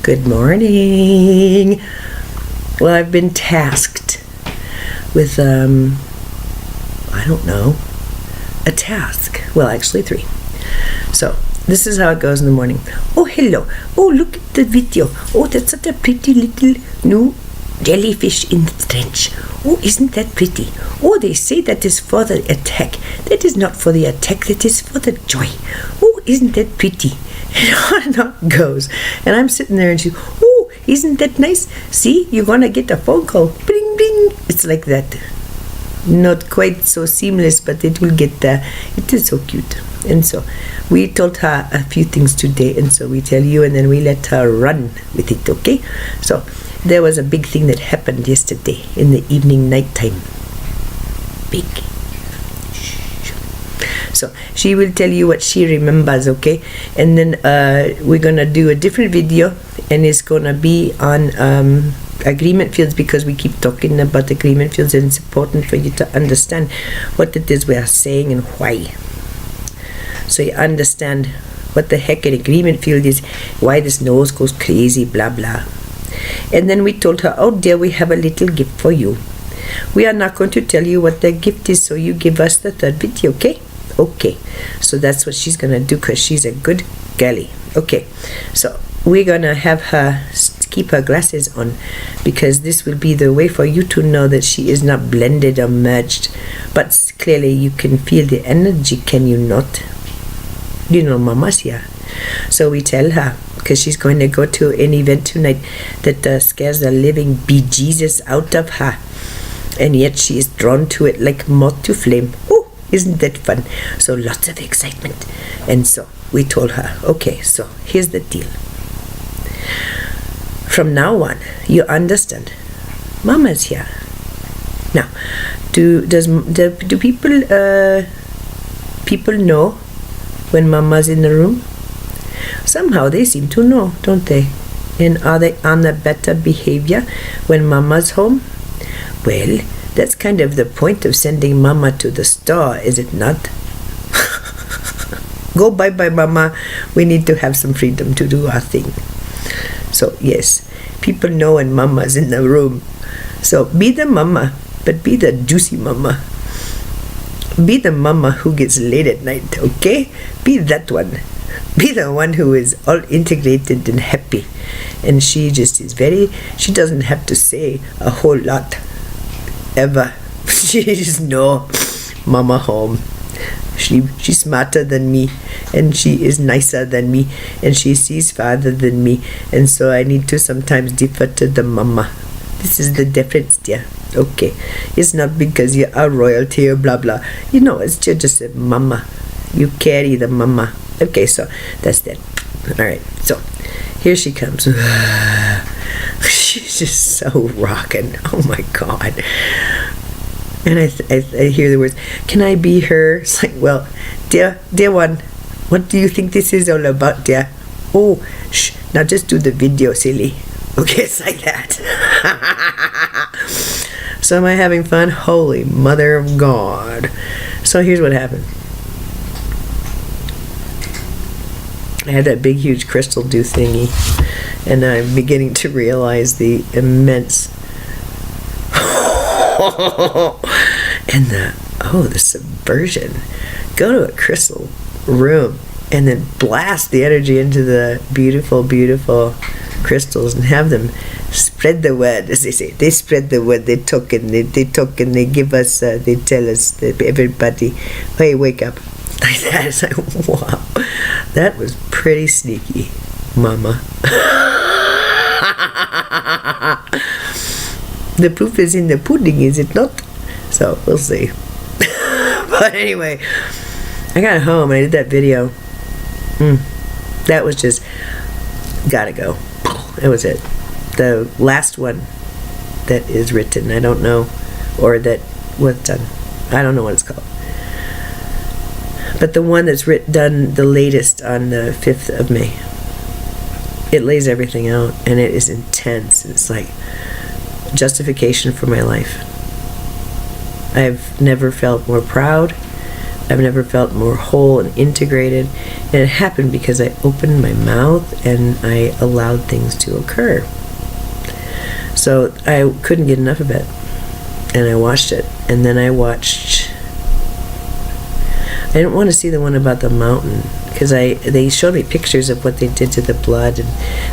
Good morning. Well, I've been tasked with, I don't know, a task. Well, actually 3. So, this is how it goes in the morning. Oh, hello. Oh, look at the video. Oh, that's such a pretty little new jellyfish in the trench. Oh, isn't that pretty? Oh, they say that is for the attack. That is not for the attack, that is for the joy. Oh, isn't that pretty? And on it goes. And I'm sitting there and she, oh, isn't that nice? See, you're gonna get a phone call. Bling, bling. It's like that. Not quite so seamless, but it will get there. It is so cute. And so we told her a few things today, and so we tell you, and then we let her run with it, okay? So there was a big thing that happened yesterday in the evening, nighttime. Big. So she will tell you what she remembers, okay? And then we're gonna do a different video, and it's gonna be on agreement fields, because we keep talking about agreement fields, and it's important for you to understand what it is we are saying and why. So you understand what the heck an agreement field is, why this nose goes crazy, blah blah. And then we told her, oh dear, we have a little gift for you. We are not going to tell you what the gift is, so you give us the 3rd video, okay? Okay, so that's what she's gonna do, because she's a good girlie. Okay, so we're gonna have her keep her glasses on, because this will be the way for you to know that she is not blended or merged, but clearly you can feel the energy, can you not? You know, Mama's here. So we tell her, because she's going to go to an event tonight that scares the living bejesus out of her, and yet she is drawn to it like moth to flame. Oh, isn't that fun? So lots of excitement. And so we told her, okay, so here's the deal. From now on, you understand, Mama's here. Now, do people know when Mama's in the room? Somehow they seem to know, don't they? And are they on the better behavior when Mama's home? Well, that's kind of the point of sending Mama to the store, is it not? Go bye-bye, Mama. We need to have some freedom to do our thing. So, yes, people know when Mama's in the room. So, be the Mama, but be the juicy Mama. Be the Mama who gets laid at night, okay? Be that one. Be the one who is all integrated and happy. And she just is she doesn't have to say a whole lot, ever. She just know, Mama home. She's smarter than me, and she is nicer than me, and she sees farther than me, and so I need to sometimes defer to the Mama. This is the difference, dear. Okay, it's not because you are royalty or blah blah. You know, it's just a Mama. You carry the Mama. Okay, so that's that. All right, so here she comes. She's just so rocking. Oh my God. And I hear the words, can I be her? It's like, well, dear one, what do you think this is all about, dear? Oh, shh, now just do the video, silly. Okay, it's like that. So am I having fun? Holy Mother of God. So here's what happened. I had that big, huge crystal do thingy, and I'm beginning to realize the immense and the subversion. Go to a crystal room and then blast the energy into the beautiful, beautiful crystals and have them spread the word, as they say. They spread the word. They talk and they give us, they tell us that everybody, hey, wake up. Like that. It's like, wow, that was pretty sneaky, Mama. The proof is in the pudding, is it not? So we'll see. But anyway, I got home and I did that video. That was just gotta go. That was it. The last one that is written, I don't know, or that was done. I don't know what it's called. But the one that's done the latest on the 5th of May, it lays everything out, and it is intense. It's like justification for my life. I've never felt more proud, I've never felt more whole and integrated, and it happened because I opened my mouth and I allowed things to occur. So I couldn't get enough of it, and I watched it. And then I didn't want to see the one about the mountain, because they showed me pictures of what they did to the blood, and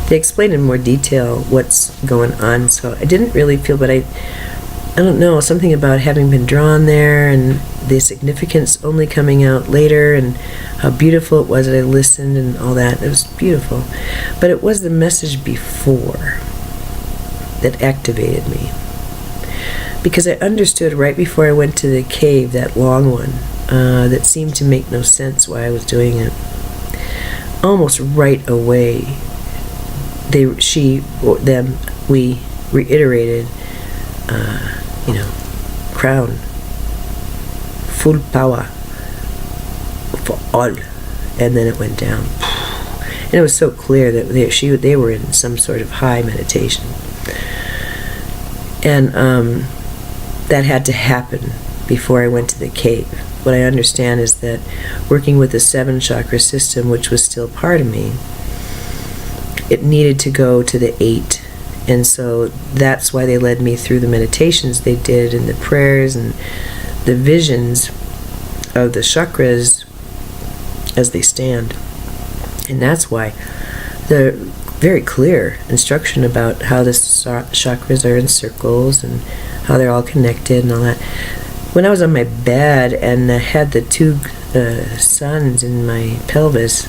they explained in more detail what's going on. So I didn't really feel, but I don't know, something about having been drawn there and the significance only coming out later, and how beautiful it was that I listened and all that. It was beautiful. But it was the message before that activated me. Because I understood right before I went to the cave, that long one, that seemed to make no sense why I was doing it. Almost right away, we reiterated, crown, full power for all, and then it went down. And it was so clear that they were in some sort of high meditation. And that had to happen before I went to the cave. What I understand is that working with the 7 chakra system, which was still part of me, it needed to go to the 8. And so that's why they led me through the meditations they did, and the prayers and the visions of the chakras as they stand. And that's why the very clear instruction about how the chakras are in circles and how they're all connected and all that. When I was on my bed and I had the 2 suns in my pelvis,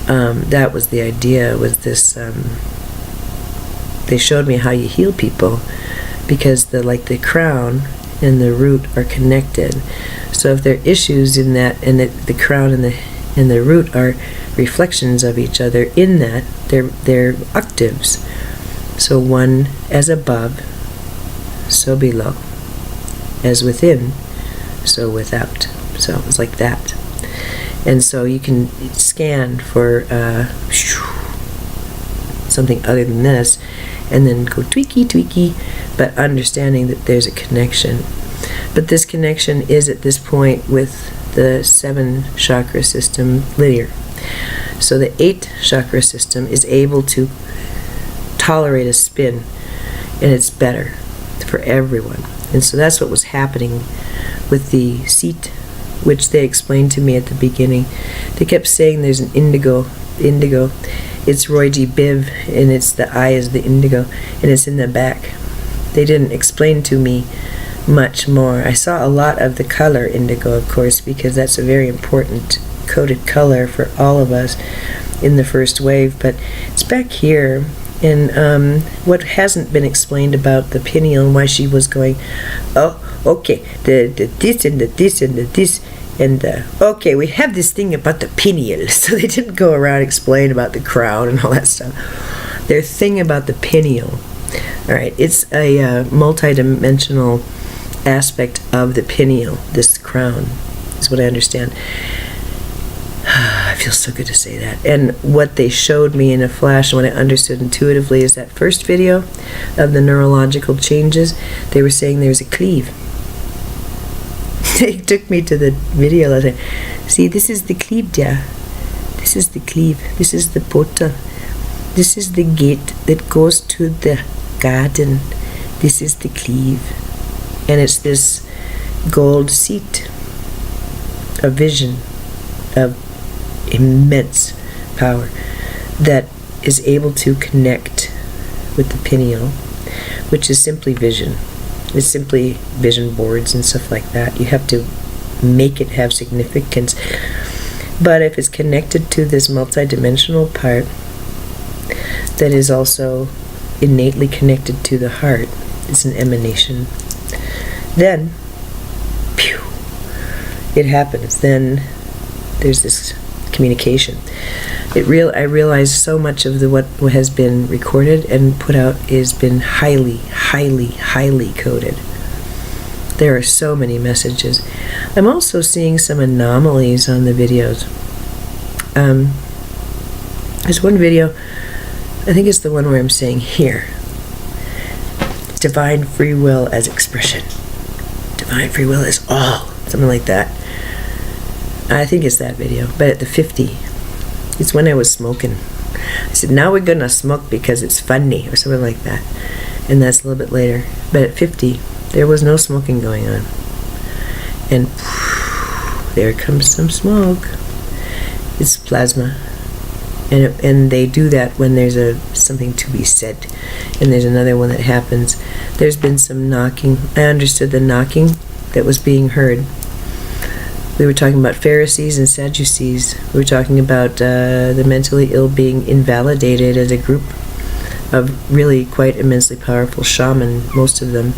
that was the idea, was this, they showed me how you heal people, because the crown and the root are connected. So if there are issues in that, and the crown and the root are reflections of each other, in that they're octaves. So one as above, so below. As within, so without. So it's like that. And so you can scan for something other than this, and then go tweaky, but understanding that there's a connection. But this connection is at this point with the 7 chakra system linear. So the 8 chakra system is able to tolerate a spin, and it's better for everyone. And so that's what was happening with the seat, which they explained to me at the beginning. They kept saying there's an indigo. It's Roy G. Biv, and it's the eye is the indigo, and it's in the back. They didn't explain to me much more. I saw a lot of the color indigo, of course, because that's a very important coded color for all of us in the first wave, but it's back here. And what hasn't been explained about the pineal, and why she was going, oh, okay, the this and the this and the this, and okay, we have this thing about the pineal. So they didn't go around explain about the crown and all that stuff. Their thing about the pineal, all right, it's a multi-dimensional aspect of the pineal, this crown, is what I understand. I feel so good to say that. And what they showed me in a flash, and what I understood intuitively, is that first video of the neurological changes. They were saying there's a cleave. They took me to the video and said, see, this is the cleave, dear. This is the cleave. This is the portal. This is the gate that goes to the garden. This is the cleave. And it's this gold seat, a vision of immense power that is able to connect with the pineal, which is simply vision. It's simply vision boards and stuff like that. You have to make it have significance. But if it's connected to this multidimensional part that is also innately connected to the heart, it's an emanation, then pew, it happens. Then there's this communication. I realize so much of what has been recorded and put out has been highly coded. There are so many messages. I'm also seeing some anomalies on the videos. There's one video, I think it's the one where I'm saying here, divine free will as expression. Divine free will is all, something like that. I think it's that video, but at the 50, it's when I was smoking. I said, now we're gonna smoke because it's funny, or something like that. And that's a little bit later. But at 50, there was no smoking going on. And there comes some smoke. It's plasma. And they do that when there's something to be said. And there's another one that happens. There's been some knocking. I understood the knocking that was being heard. We were talking about Pharisees and Sadducees. We were talking about the mentally ill being invalidated as a group of really quite immensely powerful shaman, most of them,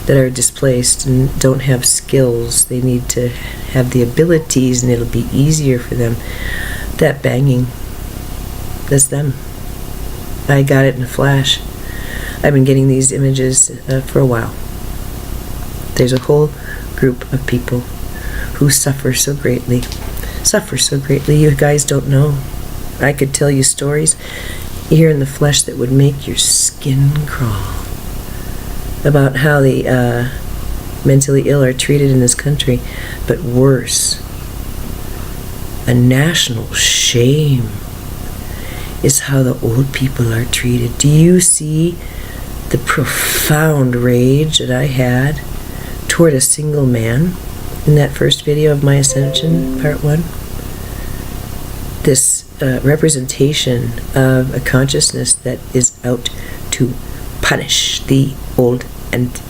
that are displaced and don't have skills. They need to have the abilities, and it'll be easier for them. That banging, that's them. I got it in a flash. I've been getting these images for a while. There's a whole group of people who suffer so greatly. You guys don't know. I could tell you stories here in the flesh that would make your skin crawl about how the mentally ill are treated in this country. But worse, a national shame is how the old people are treated. Do you see the profound rage that I had toward a single man in that first video of my ascension, part 1? This representation of a consciousness that is out to punish the old and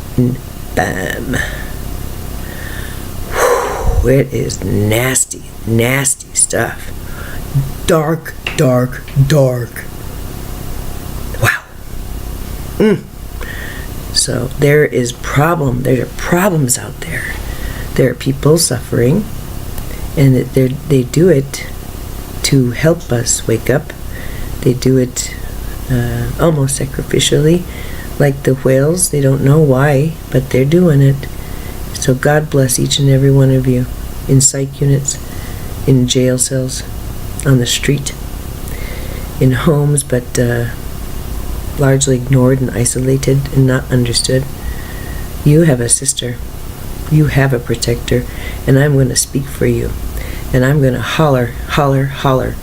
bam. It is nasty, nasty stuff. Dark, dark, dark. Wow. So there are problems out there. There are people suffering, and they do it to help us wake up. They do it almost sacrificially, like the whales. They don't know why, but they're doing it. So God bless each and every one of you in psych units, in jail cells, on the street, in homes, but largely ignored and isolated and not understood. You have a sister. You have a protector, and I'm going to speak for you. And I'm going to holler, holler, holler.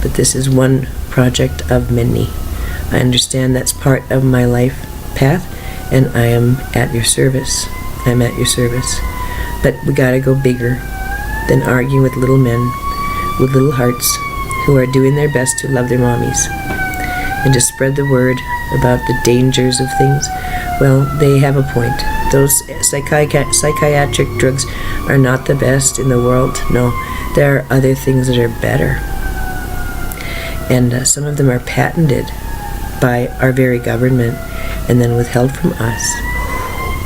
But this is one project of many. I understand that's part of my life path, and I am at your service. I'm at your service. But we got to go bigger than arguing with little men with little hearts who are doing their best to love their mommies and to spread the word about the dangers of things. Well, they have a point. Those psychiatric drugs are not the best in the world. No, there are other things that are better. And some of them are patented by our very government and then withheld from us.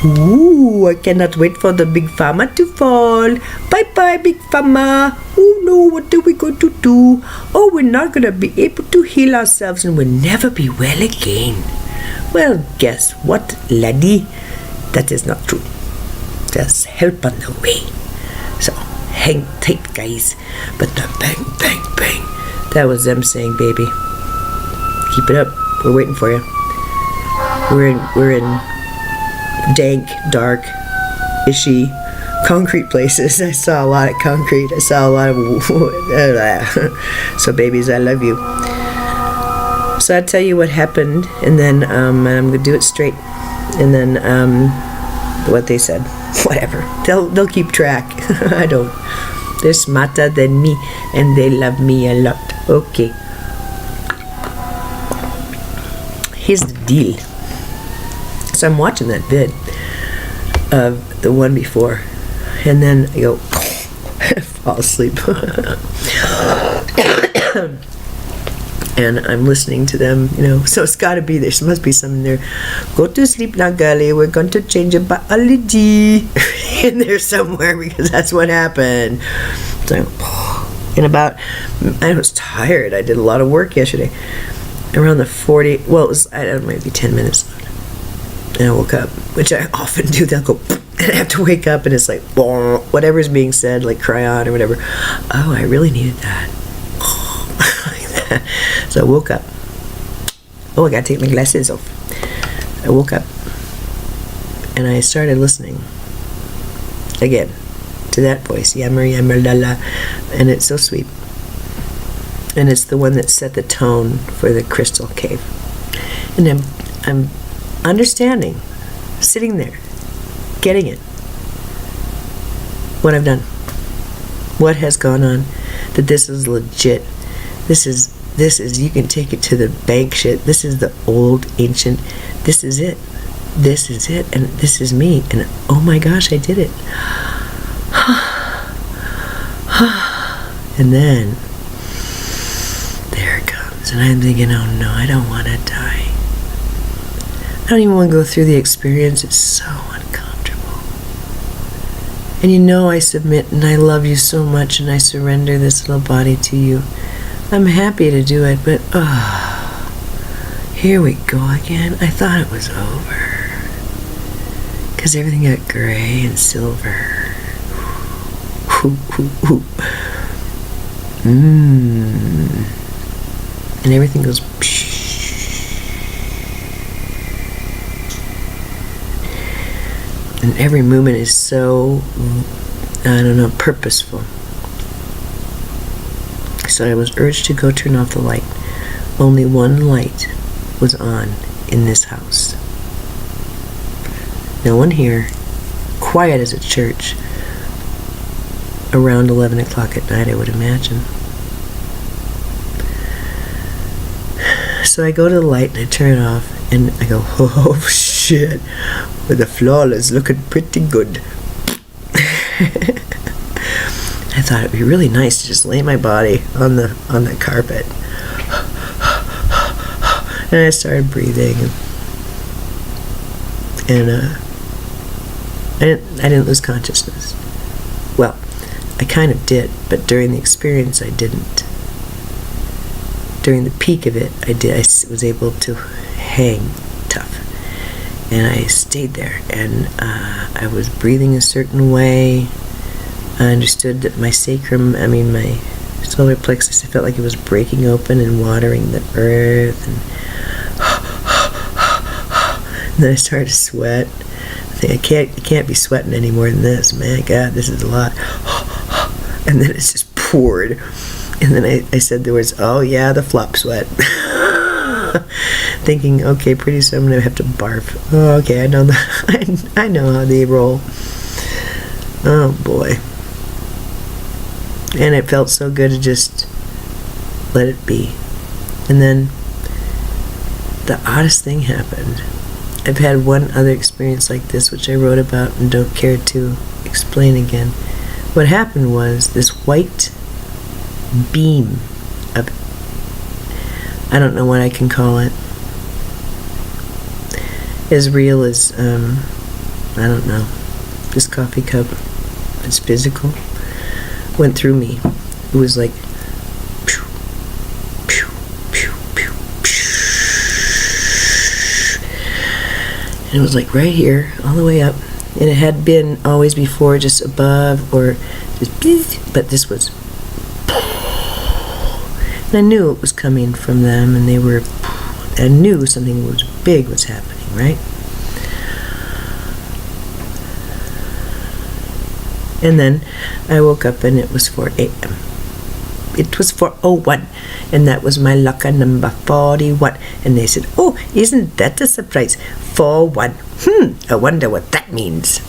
Ooh, I cannot wait for the Big Pharma to fall. Bye-bye, Big Pharma. Oh no, what are we going to do? Oh, we're not going to be able to heal ourselves and we'll never be well again. Well, guess what, laddie? That is not true. There's help on the way. So, hang tight, guys. But the bang, bang, bang. That was them saying, baby. Keep it up. We're waiting for you. We're in dank, dark, ishy, concrete places. I saw a lot of concrete. I saw a lot of so babies, I love you. So I'll tell you what happened, and then I'm gonna do it straight, and then what they said. Whatever. They'll keep track. I don't. They're smarter than me, and they love me a lot. Okay. Here's the deal. So I'm watching that vid of the one before, and then I go fall asleep. And I'm listening to them, so it's got to be there. Must be something there. Go to sleep now, girlie. We're going to change your biology in there somewhere because that's what happened. So, I was tired. I did a lot of work yesterday. Around the 40, well, it was, I don't know, maybe 10 minutes left. And I woke up, which I often do. They'll go, and I have to wake up, and it's like, whatever's being said, like cry on or whatever. Oh, I really needed that. So I woke up. Oh, I gotta take my glasses off. I woke up and I started listening again. to that voice, yammer, yammer, la la, and it's so sweet. And it's the one that set the tone for the crystal cave. And I'm understanding, sitting there, getting it, what I've done, what has gone on, that this is legit. This is, you can take it to the bank shit. This is the old, ancient, this is it. This is it, and this is me, and oh my gosh, I did it. And then there it comes, and I'm thinking, oh no, I don't want to die. I don't even want to go through the experience. It's so uncomfortable. And you know I submit, and I love you so much, and I surrender this little body to you. I'm happy to do it, but here we go again. I thought it was over. Because everything got gray and silver. And everything goes and every movement is so, I don't know, purposeful. So I was urged to go turn off the light. Only one light was on in this house. No one here, quiet as a church, around 11 o'clock at night, I would imagine. So I go to the light and I turn it off, and I go, oh shit, with the flawless looking pretty good. I thought it'd be really nice to just lay my body on the carpet. And I started breathing, and I didn't lose consciousness. Well, I kind of did, but during the experience I didn't. During the peak of it, I did. I was able to hang tough, and I stayed there, and I was breathing a certain way. I understood that my sacrum, my solar plexus, I felt like it was breaking open and watering the earth, and then I started to sweat. I think I can't be sweating any more than this. Man, God, this is a lot. And then it's just poured. And then I said the words, oh yeah, the flop sweat. Thinking, okay, pretty soon I'm going to have to barf. Oh, okay, I know that. I know how they roll. Oh boy. And it felt so good to just let it be. And then the oddest thing happened. I've had one other experience like this, which I wrote about and don't care to explain again. What happened was this white beam of, I don't know what I can call it, as real as, I don't know, this coffee cup, it's physical, went through me. It was like, pew, pew, pew, pew, pew. And it was like right here, all the way up. And it had been always before just above or just, but this was, and I knew it was coming from them, and I knew something was big was happening, right? And then I woke up and it was 4 a.m. It was 4:01, and that was my lucky number 41. And they said, oh, isn't that a surprise? 41. I wonder what that means.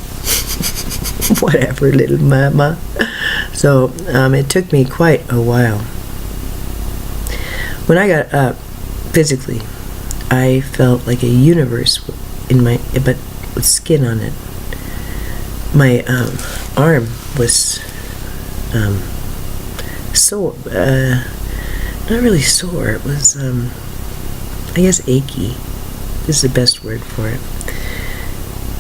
Whatever, little mama. So it took me quite a while. When I got up, physically, I felt like a universe in my, but with skin on it. My arm was sore, not really sore, it was, I guess achy is the best word for it.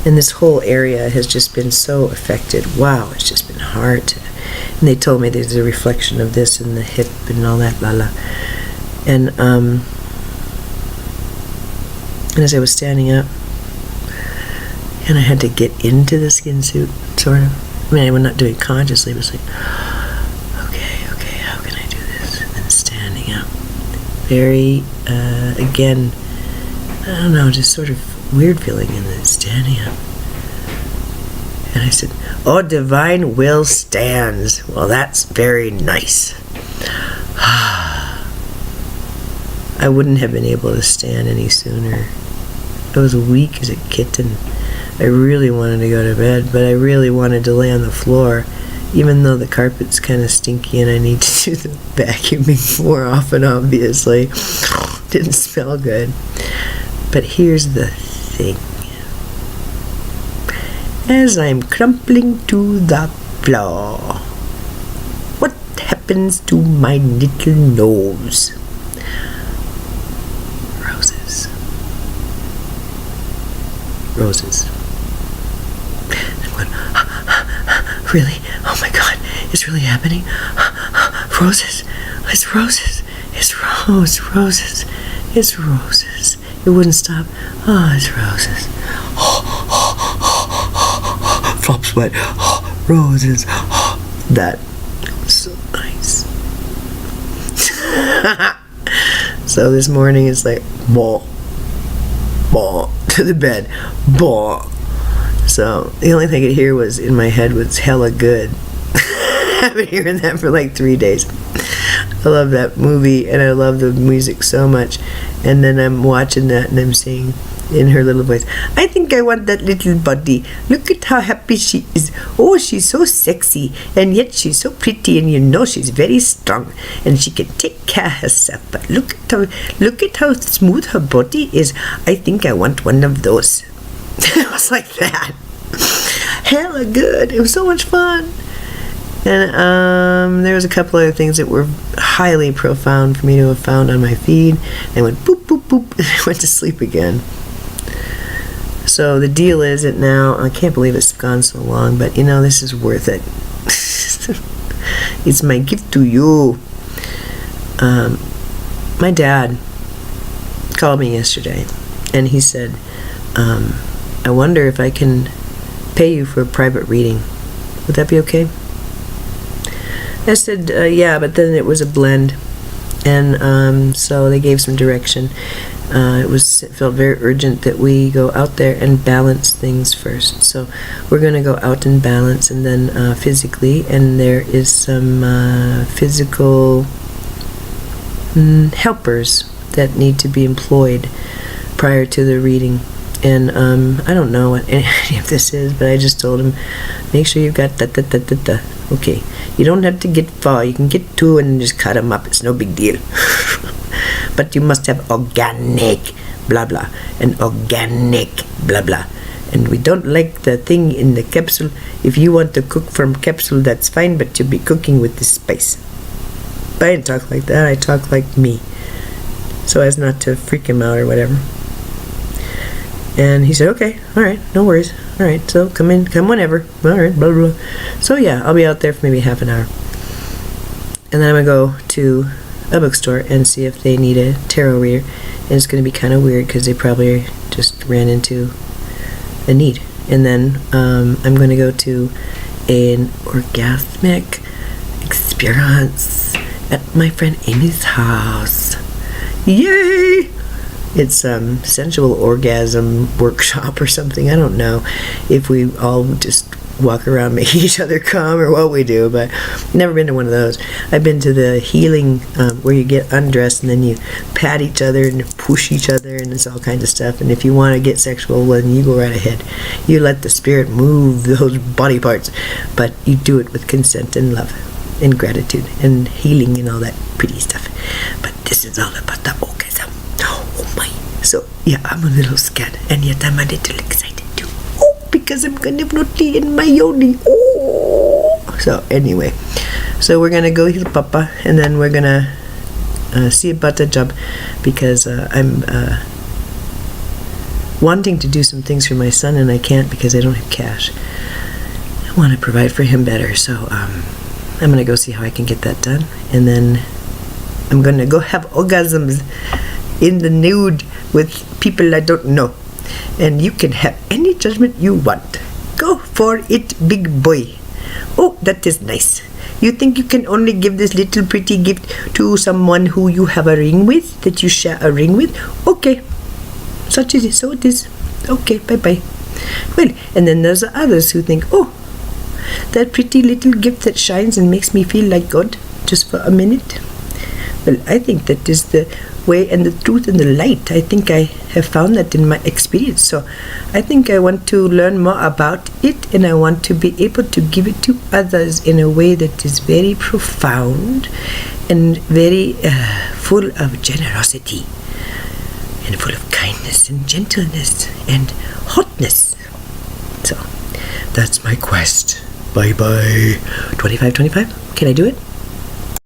And this whole area has just been so affected. Wow, it's just been hard. And they told me there's a reflection of this in the hip and all that, blah, blah. And as I was standing up, and I had to get into the skin suit, sort of. I was not doing it consciously, it was like, okay, how can I do this? And standing up. Very, again, I don't know, just sort of weird feeling in the standing up. And I said, "Oh, divine will stands." Well, that's very nice. I wouldn't have been able to stand any sooner. I was weak as a kitten. I really wanted to go to bed, but I really wanted to lay on the floor, even though the carpet's kind of stinky and I need to do the vacuuming more often, obviously. Didn't smell good. But here's the thing. As I'm crumpling to the floor, what happens to my little nose? Roses. Roses. I'm going, really? Oh my God, it's really happening? Roses. It's roses. It's roses. It's roses. It wouldn't stop. Oh, it's roses. Flop sweat. Roses. That was so nice. So this morning it's like, ball, to the bed, ball. So the only thing I could hear was in my head was hella good. I've been hearing that for like 3 days. I love that movie and I love the music so much. And then I'm watching that and I'm saying in her little voice, "I think I want that little body. Look at how happy she is. Oh, she's so sexy and yet she's so pretty, and you know she's very strong and she can take care of herself. But look at how smooth her body is. I think I want one of those." It was like that. Hella good. It was so much fun. And there was a couple other things that were highly profound for me to have found on my feed. I went boop, boop, boop, and I went to sleep again. So the deal is that now, I can't believe it's gone so long, but you know, this is worth it. It's my gift to you. My dad called me yesterday, and he said, "I wonder if I can pay you for a private reading. Would that be okay?" I said, yeah, but then it was a blend. And so they gave some direction. It felt very urgent that we go out there and balance things first. So we're going to go out and balance, and then physically. And there is some physical helpers that need to be employed prior to the reading. And I don't know what any of this is, but I just told him, make sure you've got da. Okay, you don't have to get far. You can get 2 and just cut them up. It's no big deal. But you must have organic, blah, blah, and organic, blah, blah. And we don't like the thing in the capsule. If you want to cook from capsule, that's fine, but you'll be cooking with the spice. But I didn't talk like that. I talk like me, so as not to freak him out or whatever. And he said, "Okay, all right, no worries. All right, so come whenever. All right, blah, blah, blah." So yeah, I'll be out there for maybe half an hour. And then I'm going to go to a bookstore and see if they need a tarot reader. And it's going to be kind of weird because they probably just ran into a need. And then I'm going to go to an orgasmic experience at my friend Amy's house. Yay! It's sensual orgasm workshop or something. I don't know if we all just walk around making each other come or what we do, but never been to one of those. I've been to the healing where you get undressed and then you pat each other and push each other and it's all kinds of stuff. And if you want to get sexual, then you go right ahead. You let the spirit move those body parts, but you do it with consent and love and gratitude and healing and all that pretty stuff. But this is all about the orgasm. Oh my. So yeah, I'm a little scared and yet I'm a little excited too. Oh, because I'm gonna have naughty in my yoni. Oh. So anyway, so we're gonna go heal Papa and then we're gonna see about the job because I'm wanting to do some things for my son and I can't because I don't have cash. I want to provide for him better, so I'm gonna go see how I can get that done, and then I'm gonna go have orgasms in the nude with people I don't know, and you can have any judgment you want. Go for it, big boy. Oh, that is nice. You think you can only give this little pretty gift to someone who you have a ring with, that you share a ring with? Okay, such is it, so it is. Okay, bye bye. Well, and then there's others who think, oh, that pretty little gift that shines and makes me feel like God just for a minute. Well, I think that is the way and the truth and the light. I think I have found that in my experience. So I think I want to learn more about it, and I want to be able to give it to others in a way that is very profound and very full of generosity and full of kindness and gentleness and hotness. So that's my quest. Bye bye. 25. Can I do it?